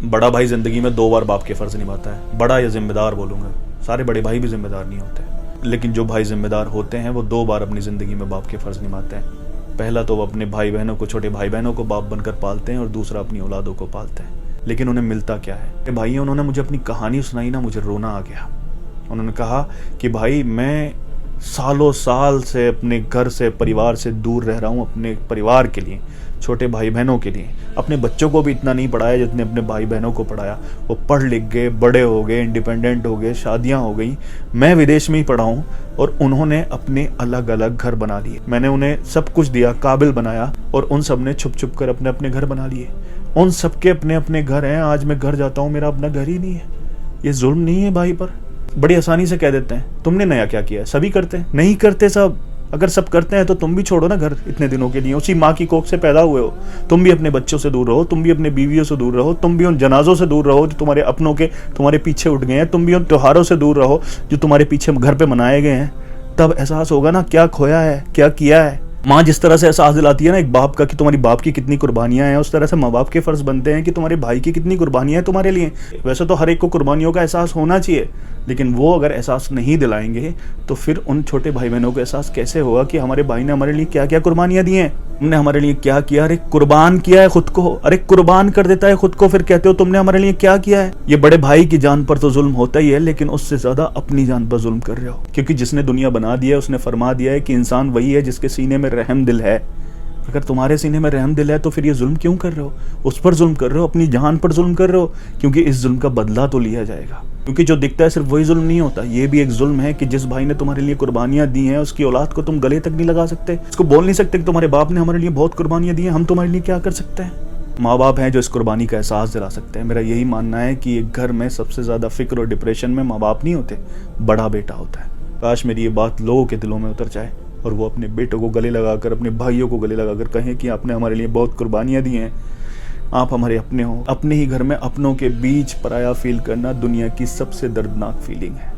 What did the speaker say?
बड़ा भाई जिंदगी में 2 बार बाप के फर्ज निभाता है। बड़ा या जिम्मेदार बोलूंगा, सारे बड़े भाई भी जिम्मेदार नहीं होते, लेकिन जो भाई जिम्मेदार होते हैं वो 2 बार अपनी जिंदगी में बाप के फर्ज निभाते हैं। पहला तो वो अपने भाई बहनों को, छोटे भाई बहनों को बाप बनकर पालते हैं, और दूसरा अपनी औलादों को पालते हैं। लेकिन उन्हें मिलता क्या है? भाई उन्होंने मुझे अपनी कहानी सुनाई ना, मुझे रोना आ गया। उन्होंने कहा कि भाई मैं सालों साल से अपने घर से, परिवार से दूर रह रहा हूँ, अपने परिवार के लिए, छोटे भाई बहनों के लिए। अपने बच्चों को भी इतना नहीं पढ़ाया जितने अपने भाई बहनों को पढ़ाया। वो पढ़ लिख गए, बड़े हो गए, इंडिपेंडेंट हो गए, शादियां हो गई। मैं विदेश में ही पढ़ा हूँ और उन्होंने अपने अलग अलग घर बना लिए। मैंने उन्हें सब कुछ दिया, काबिल बनाया, और उन सब ने छुप छुप कर अपने अपने घर बना लिए। उन सबके अपने अपने घर हैं। आज मैं घर जाता हूँ, मेरा अपना घर ही नहीं है। ये जुल्म नहीं है भाई पर? बड़ी आसानी से कह देते हैं तुमने नया क्या किया है। सभी करते हैं? नहीं करते सब। अगर सब करते हैं तो तुम भी छोड़ो ना घर इतने दिनों के लिए। उसी माँ की कोख से पैदा हुए हो, तुम भी अपने बच्चों से दूर रहो, तुम भी अपने बीवियों से दूर रहो, तुम भी उन जनाजों से दूर रहो जो तुम्हारे अपनों के तुम्हारे पीछे उठ गए हैं, तुम भी उन त्योहारों से दूर रहो जो तुम्हारे पीछे घर पे मनाए गए हैं। तब एहसास होगा ना क्या खोया है, क्या किया है। माँ जिस तरह से एहसास दिलाती है ना एक बाप का कि तुम्हारी बाप की कितनी कुर्बानियां हैं, उस तरह से माँ बाप के फर्ज बनते हैं कि तुम्हारे भाई की कितनी कुर्बानियां हैं तुम्हारे लिए। वैसे तो हर एक को कुर्बानियों का एहसास होना चाहिए, लेकिन वो अगर एहसास नहीं दिलाएंगे तो फिर उन छोटे भाई बहनों को एहसास कैसे होगा कि हमारे भाई ने हमारे लिए क्या क्या कुर्बानियां दी हैं, तुमने हमारे लिए क्या किया। अरे कुर्बान किया है खुद को, अरे कुर्बान कर देता है खुद को, फिर कहते हो तुमने हमारे लिए क्या किया है। ये बड़े भाई की जान पर तो जुल्म होता ही है, लेकिन उससे ज्यादा अपनी जान पर जुल्म कर रहे हो, क्योंकि जिसने दुनिया बना दिया है उसने फरमा दिया है कि इंसान वही है जिसके सीने में रहम दिल है। अगर तुम्हारे सीने में रहम दिल है तो फिर ये जुल्म क्यों कर रहे हो? उस पर जुल्म कर रहे हो, अपनी जान पर जुल्म कर रहे हो, क्योंकि इस जुल्म का बदला तो लिया जाएगा। क्योंकि जो दिखता है सिर्फ वही जुल्म नहीं होता, ये भी एक जुल्म है कि जिस भाई ने तुम्हारे लिए कुर्बानियां दी हैं उसकी औलाद को तुम गले तक नहीं लगा सकते, उसको बोल नहीं सकते कि तुम्हारे बाप ने हमारे लिए बहुत कुर्बानियां दी हैं, हम तुम्हारे लिए क्या कर सकते हैं। माँ बाप हैं जो इस कुर्बानी का एहसास दिला सकते हैं। मेरा यही मानना है कि एक घर में सबसे ज्यादा फिक्र और डिप्रेशन में माँ बाप नहीं होते, बड़ा बेटा होता है। काश मेरी ये बात लोगों के दिलों में उतर जाए और वो अपने बेटों को गले लगाकर, अपने भाइयों को गले लगाकर कहें कि आपने हमारे लिए बहुत कुर्बानियां दी हैं, आप हमारे अपने हो। अपने ही घर में अपनों के बीच पराया फील करना दुनिया की सबसे दर्दनाक फीलिंग है।